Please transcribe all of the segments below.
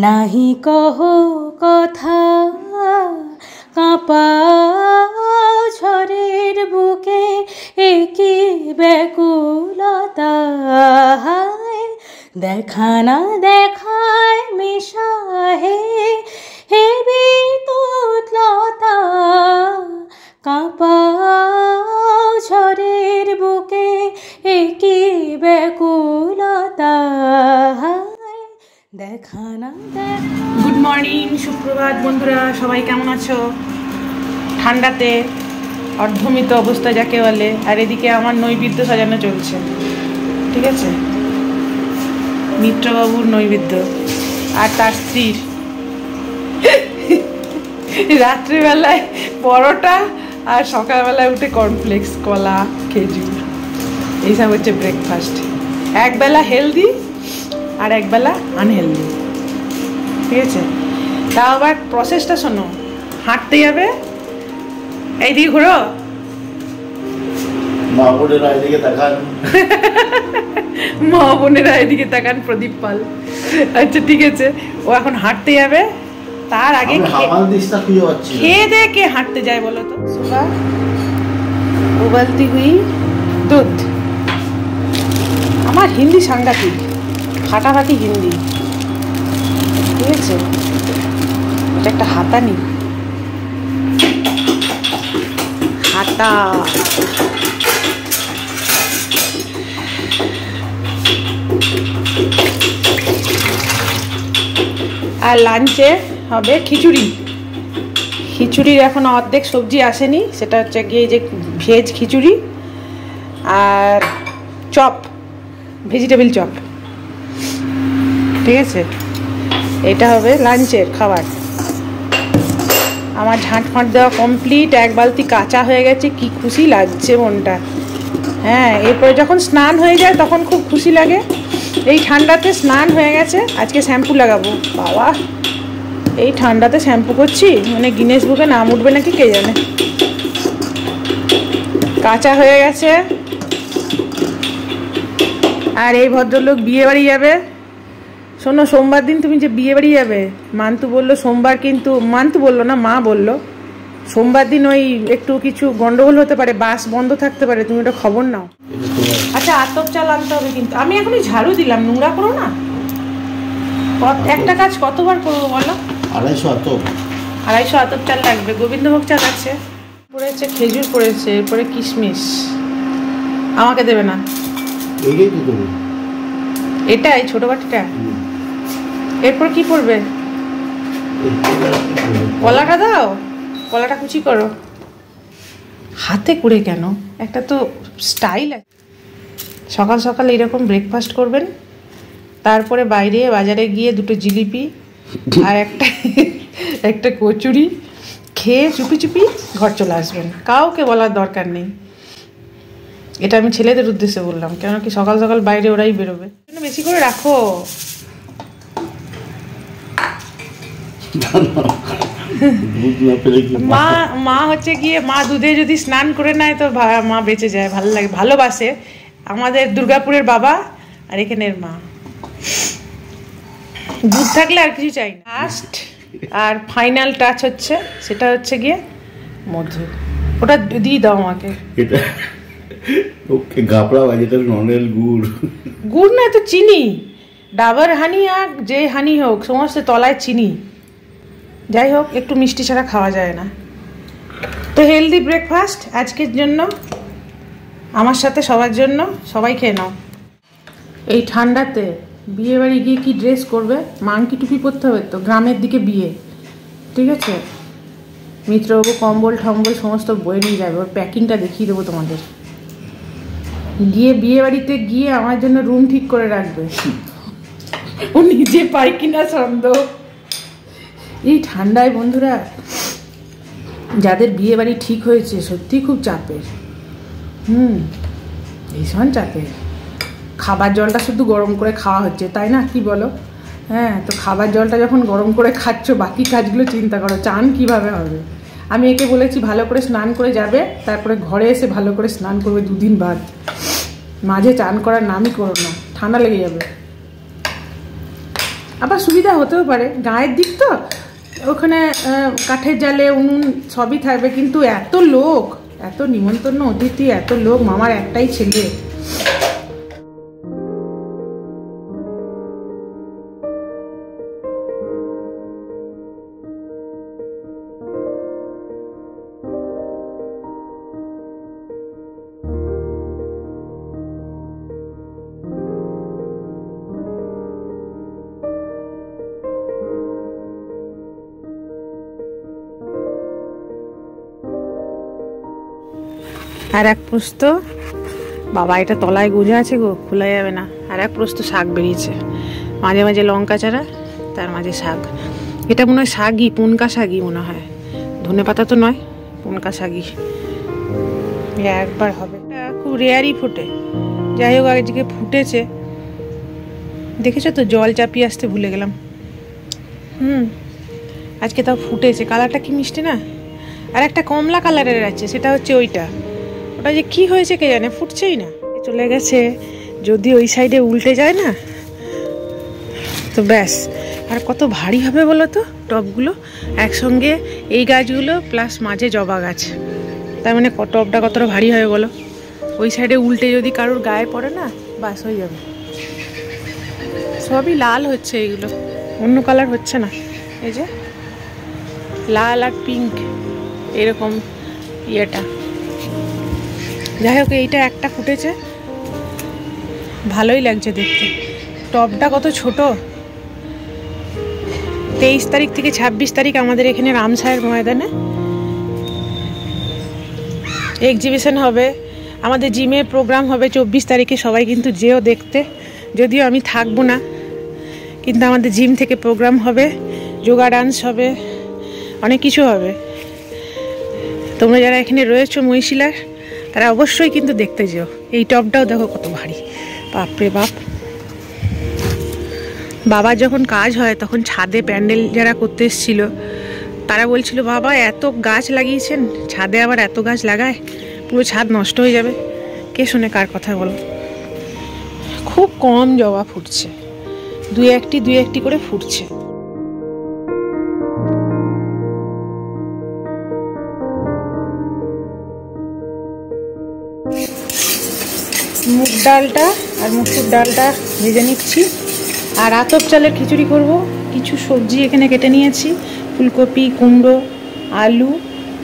নাহি কহ কথা কাঁপা ঝড়ের বুকে একি ব্যাকুলতা দেখা না দেখায় মিশা হে হে বিদ্যুৎলতা কাঁপা ঝড়ের বুকে একি ব্যাকুলতা দেখা না দেখা। গুড মর্নিং, সুপ্রভাত বন্ধুরা, সবাই কেমন আছো? ঠান্ডাতে অর্ধমিত অবস্থা যাকে বলে। আর এদিকে আমার নৈবেদ্য সাজানো চলছে, ঠিক আছে? মিত্রবাবুর নৈবেদ্য আর তার স্ত্রীর। রাত্রিবেলায় পরোটা আর সকালবেলায় উঠে কর্নফ্লেক্স, কলা, খেজুর, এইসব হচ্ছে ব্রেকফাস্ট। একবেলা হেলদি আর একবেলা আনহেলদি, ঠিক আছে? তাও আবার প্রসেসটা শোনো। হাঁটতে যাবে, এইদিকে ঘোরো, মা বোনেরা এদিকে তাকান, মা বোনেরা এদিকে তাকান, প্রদীপ পাল। আচ্ছা ঠিক আছে, ও এখন হাঁটতে যাবে। তার আগে খেয়ে দিয়ে কে হাঁটতে যায় বলো তো? সুবা উবালতি হুই দুধ। আমার হিন্দি সাংঘাতিক, ফাটাফাটি হিন্দি, ঠিক আছে? এটা একটা হাতানি, হাতা। আর লাঞ্চে হবে খিচুড়ি। খিচুড়ির এখনো অর্ধেক সবজি আসেনি, সেটা হচ্ছে গিয়ে যে ভেজ খিচুড়ি আর চপ, ভেজিটেবিল চপ, ঠিক আছে? এটা হবে লাঞ্চের খাবার। আমার ঝাঁট ফাঁট দেওয়া কমপ্লিট, এক বালতি কাঁচা হয়ে গেছে, কি খুশি লাগছে মনটা। হ্যাঁ, এরপরে যখন স্নান হয়ে যায় তখন খুব খুশি লাগে। এই ঠান্ডাতে স্নান হয়ে গেছে, আজকে শ্যাম্পু লাগাবো। বাবা, এই ঠান্ডাতে শ্যাম্পু করছি, মানে গিনেস বুকে নাম উঠবে নাকি কে জানে। কাঁচা হয়ে গেছে। আর এই ভদ্রলোক বিয়ে বাড়ি যাবে। শোনো, সোমবার দিন তুমি যে বিয়ে বাড়ি যাবে, মান্তু বললো সোমবার, কিন্তু মান্তু বললো না, মা বললো সোমবার দিন ওই একটু কিছু গন্ডগোল হতে পারে, বাস বন্ধ থাকতে পারে, তুমি ওটা খবর নাও। আচ্ছা, আতপ চাল আনতে হবে কিন্তু। আমি এখনই ঝাড়ু দিলাম, নোংরা করো না। একটা কাজ কতবার করবো বলো? 250 আতপ, 250 আতপ চাল লাগবে। গোবিন্দভোগ চাল আছে, পড়েছে খেজুর, পড়েছে, এরপরে কিশমিশ। আমাকে দেবে না? এটা এই ছোট বাটিটা। এরপর কি করবে? কলাটা দাও, কলাটা কুচি করো। হাতে করে কেন? একটা তো স্টাইল আছে। সকাল সকাল এরকম ব্রেকফাস্ট করবেন, তারপরে বাইরে বাজারে গিয়ে দুটো জিলিপি আর একটা কচুরি খেয়ে চুপি চুপি ঘর চলে আসবেন, কাউকে বলার দরকার নেই। এটা আমি ছেলেদের উদ্দেশ্যে বললাম, কেন কি সকাল সকাল বাইরে ওরাই বেরোবে। বেশি করে রাখো। মা হচ্ছে গিয়ে, মা দুধে যদি স্নান করে নেয় তো মা বেঁচে যায়, ভালো লাগে, ভালোবাসে। আমাদের দুর্গাপুরের বাবা আর এখানের মা। দুধ থাকলে আর কিছু চাই না। লাস্ট আর ফাইনাল টাচ হচ্ছে, সেটা হচ্ছে গিয়ে মধু। ওটা দিয়ে দাও আমাকে। ওকে গাপড়া বাজেটার নর্মাল গুড়, গুড় না তো চিনি, ডাবর হানি আর যে হানি হোক, সমস্ত তলায় চিনি। যাই হোক, একটু মিষ্টি ছাড়া খাওয়া যায় না। তো হেলদি ব্রেকফাস্ট আজকের জন্য, আমার সাথে সবার জন্য। সবাই খেয়ে নাও। এই ঠান্ডাতে বিয়ে বাড়ি গিয়ে কি ড্রেস করবে? মাংকি টুপি পরতে হবে তো, গ্রামের দিকে বিয়ে, ঠিক আছে? মিত্রবাবু কম্বল টম্বল সমস্ত বয়ে নিয়ে যাবে, ওর প্যাকিংটা দেখিয়ে দেবো তোমাদের। গিয়ে বিয়ে বাড়িতে গিয়ে আমার জন্য রুম ঠিক করে রাখবে। ও নিজে পায় কিনা সন্দেহ। এই ঠান্ডায় বন্ধুরা, যাদের বিয়ে বাড়ি ঠিক হয়েছে সত্যি খুব চাপের। ভীষণ চাপের। খাবার জলটা শুধু গরম করে খাওয়া হচ্ছে, তাই না? কি বলো? হ্যাঁ, তো খাবার জলটা যখন গরম করে খাচ্ছ, বাকি কাজগুলো চিন্তা করো, চান কিভাবে হবে। আমি একে বলেছি ভালো করে স্নান করে যাবে, তারপরে ঘরে এসে ভালো করে স্নান করবে 2 দিন বাদ। মাঝে চান করার নামই করো না, ঠান্ডা লেগে যাবে। আবার সুবিধা হতেও পারে, গায়ের দিক তো ওখানে কাঠের জালে উনুন সবই থাকবে, কিন্তু এত লোক, এত নিমন্ত্রণ অতিথি, এত লোক, মামার একটাই ছেলে। আর এক প্রস্ত বাবা, এটা তলায় গুঁজে আছে গো, খোলা যাবে না। আর এক প্রস্ত শাক বেরিয়েছে, মাঝে মাঝে লঙ্কা চারা, তার মাঝে শাক। এটা মনে হয় শাকই, পুনকা শাকই মনে হয়, ধনে পাতা তো নয়, পুনকা শাকই। একবার হবে, খুব রেয়ারই ফোটে, যাই হোক আজকে ফুটেছে। দেখেছো তো, জল চাপিয়ে আসতে ভুলে গেলাম। আজকে তাও ফুটেছে, কালারটা কি মিষ্টি না। আর একটা কমলা কালারের আছে, সেটা হচ্ছে ওইটা, ওটা যে কি হয়েছে কে জানে, ফুটছেই না, চলে গেছে। যদি ওই সাইডে উল্টে যায় না তো ব্যাস। আর কত ভারী হবে বলো তো টবগুলো একসঙ্গে, এই গাছগুলো প্লাস মাঝে জবা গাছ, তার মানে টবটা কতটা ভারী হবে বলো। ওই সাইডে উল্টে যদি কারোর গায়ে পড়ে না, বাস হয়ে যাবে। সবই লাল হচ্ছে, এইগুলো অন্য কালার হচ্ছে না, এই যে লাল আর পিঙ্ক এরকম ইয়েটা। যাই হোক, এইটা একটা ফুটেছে, ভালোই লাগছে দেখতে। টবটা কত ছোট। 23 তারিখ থেকে 26 তারিখ আমাদের এখানে রামসাহের ময়দানে এক্সিবিশন হবে, আমাদের জিমের প্রোগ্রাম হবে 24 তারিখে। সবাই কিন্তু যেও দেখতে, যদিও আমি থাকবো না, কিন্তু আমাদের জিম থেকে প্রোগ্রাম হবে, যোগা ডান্স হবে, অনেক কিছু হবে। তোমরা যারা এখানে রয়েছো মহিশিলার, তারা অবশ্যই কিন্তু দেখতে যেও। এই টবটাও দেখো কত ভারী, বাপরে বাপ। বাবা যখন কাজ হয় তখন ছাদে প্যান্ডেল যারা করতে এসেছিল, তারা বলছিল বাবা এত গাছ লাগিয়েছেন, ছাদে আবার এত গাছ লাগায়, পুরো ছাদ নষ্ট হয়ে যাবে। কে শোনে কার কথা বলো। খুব কম জবা ফুটছে, দুই একটি করে ফুটছে। মুগ ডালটা আর মসুর ডালটা ভেজে নিচ্ছি, আর আতপ চালের খিচুড়ি করব। কিছু সবজি এখানে কেটে নিয়েছি, ফুলকপি, কুমড়ো, আলু,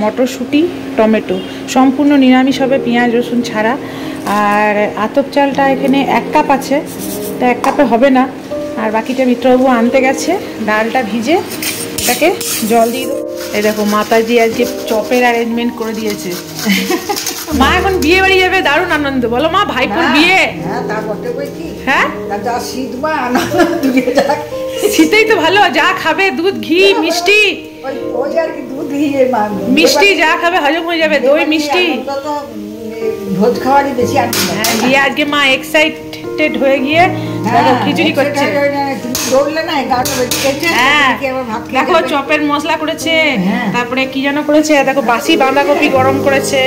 মটরশুঁটি, টমেটো, সম্পূর্ণ নিরামিষ হবে, পেঁয়াজ রসুন ছাড়া। আর আতপ চালটা এখানে 1 কাপ আছে, তা 1 কাপে হবে না, আর বাকিটা মিত্রবাবু আনতে গেছে। ডালটা ভিজে এটাকে জল দিয়ে দেবো। এই দেখো মাতাজি আজকে চপের অ্যারেঞ্জমেন্ট করে দিয়েছে। মা এখন বিয়ে বাড়ি যাবে, দারুণ আনন্দ বলো মা, ভাইপোর বিয়ে। হ্যাঁ, শীতেই তো ভালো, যা খাবে দুধ ঘি মিষ্টি, মিষ্টি যা খাবে হজম হয়ে যাবে, দই মিষ্টি। দিয়ে আজকে মা এক্সাইটেড হয়ে গিয়ে খিচুড়ি করছে। হ্যাঁ দেখো চপের মশলা করেছে, তারপরে কি যেন করেছে, দেখো বাসি বাঁধাকপি গরম করেছে।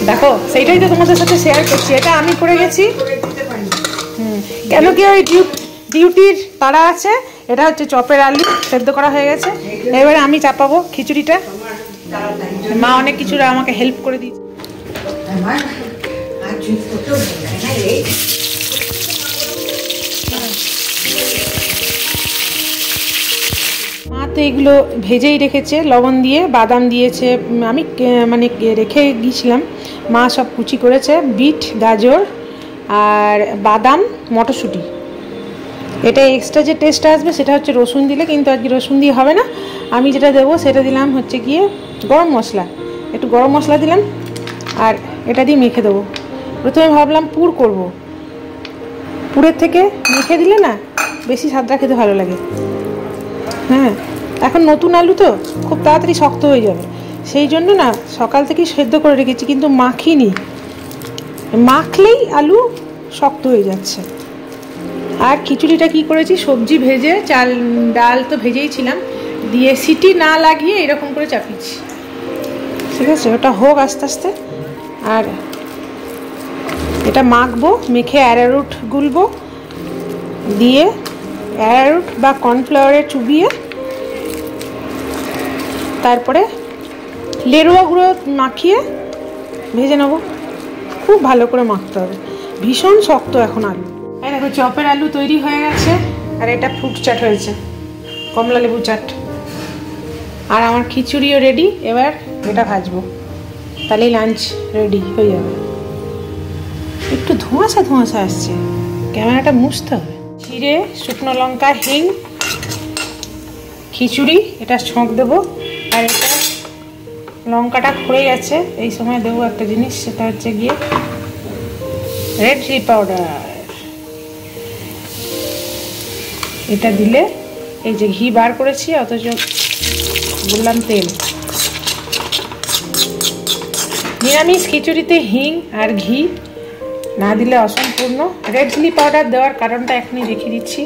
দেখো সেইটাই তো তোমাদের সাথে শেয়ার করছি, এটা আমি করে গেছি। কেন কি ওই ডিউটির তারা আছে। এটা হচ্ছে চপের আলু সেদ্ধ করা হয়ে গেছে, এবারে আমি চাপাবো খিচুড়িটা। মা অনেক কিছু আমাকে হেল্প করে দিয়েছে। মা তো এগুলো ভেজেই রেখেছে লবণ দিয়ে, বাদাম দিয়েছে, আমি মানে রেখে গিয়েছিলাম। মা সব কুচি করেছে, বিট, গাজর আর বাদাম, মটরশুঁটি। এটা এক্সট্রা যে টেস্ট আসবে সেটা হচ্ছে রসুন দিলে, কিন্তু আজকে রসুন দিয়ে হবে না। আমি যেটা দেবো সেটা দিলাম হচ্ছে গিয়ে গরম মশলা, একটু গরম মশলা দিলাম, আর এটা দিয়ে মেখে দেবো। প্রথমে ভাবলাম পুর করব, পুরের থেকে মেখে দিলে না বেশি স্বাদটা খেতে ভালো লাগে। হ্যাঁ, এখন নতুন আলু তো খুব তাড়াতাড়ি শক্ত হয়ে যাবে, সেই জন্য না সকাল থেকেই সেদ্ধ করে রেখেছি, কিন্তু মাখিনি, মাখলেই আলু শক্ত হয়ে যাচ্ছে। আর খিচুড়িটা কি করেছি, সবজি ভেজে, চাল ডাল তো ভেজেই ছিলাম, দিয়ে সিটি না লাগিয়ে এরকম করে চাপিয়েছি। ঠিক আছে, ওটা হোক আস্তে আস্তে। আর এটা মাখবো, মেখে অ্যারারুট গুলবো, দিয়ে অ্যারারুট বা কর্নফ্লাওয়ারে চুবিয়ে তারপরে লেরুয়া গুঁড়ো মাখিয়ে ভেজে নেব। খুব ভালো করে মাখতে হবে, ভীষণ শক্ত এখন আলু। এই দেখো চপের আলু তৈরি হয়ে গেছে, আর এটা ফ্রুট চাট হয়েছে, কমলা লেবু চাট। আর আমার খিচুড়িও রেডি, এবার এটা ভাজবো, তাহলেই লাঞ্চ রেডি হয়ে যাবে। একটু ধোঁয়াশা ধোঁয়াশা আসছে, ক্যামেরাটা মুছতে হবে। জিরে, শুকনো লঙ্কা, হিং, খিচুড়ি, এটা ছঁক দেবো। আর এটা লঙ্কাটা খড়ে গেছে, এই সময় দেবো একটা জিনিস, সেটা হচ্ছে গিয়ে রেড চিলি পাউডার। এটা দিলে এই যে ঘি বার করেছি, অথচ বললাম তেল। নিরামিষ খিচুড়িতে হিং আর ঘি না দিলে অসম্পূর্ণ। রেড চিলি পাউডার দেওয়ার কারণটা এখনই দেখিয়ে দিচ্ছি,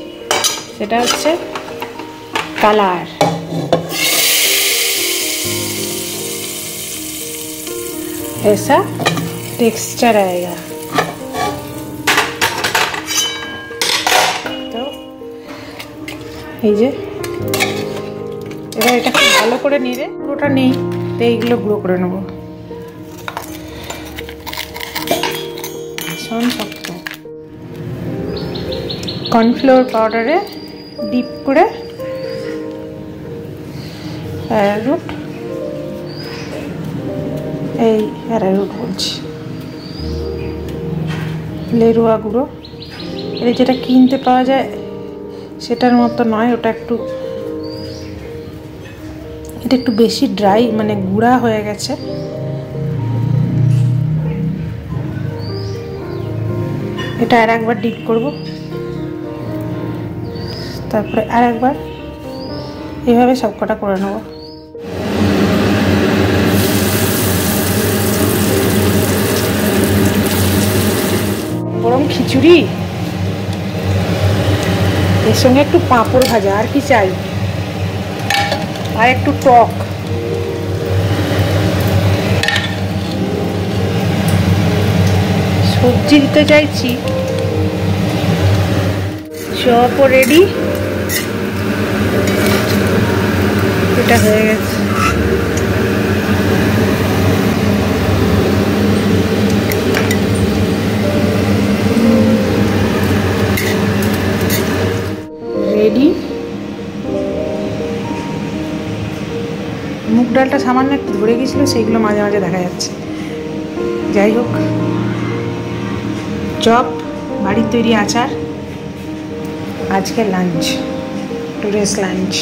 সেটা হচ্ছে কালার। ऐसा टेक्सचर आएगा। তো এই যে এবার এটা খুব ভালো করে নেড়ে, পুরোটা নেই তো এইগুলো গুঁড়ো করে নেবো। ভীষণ শক্ত। কর্নফ্লাওয়ার পাউডারে ডিপ করে অ্যারারুট, এই অ্যারারুট বলছি, লেরুয়া গুঁড়ো, এটা যেটা কিনতে পাওয়া যায় সেটার মতো নয়, ওটা একটু, এটা একটু বেশি ড্রাই, মানে গুঁড়া হয়ে গেছে। এটা আর একবার ডিপ করব, তারপরে আর একবার, এইভাবে সব কটা করে নেব। গরম খিচুড়ি, এর সঙ্গে একটু পাঁপড় ভাজা, আর কি চাই, আর একটু টক। সবজি দিতে চাইছি, চপও রেডি, এটা হয়ে গেছে। রেডি। মুগ ডালটা সামান্য একটু ধরে গেছিলো, সেইগুলো মাঝে মাঝে দেখা যাচ্ছে। যাই হোক, চপ, বাড়ির তৈরি আচার, আজকে লাঞ্চ, টুডেস লাঞ্চ।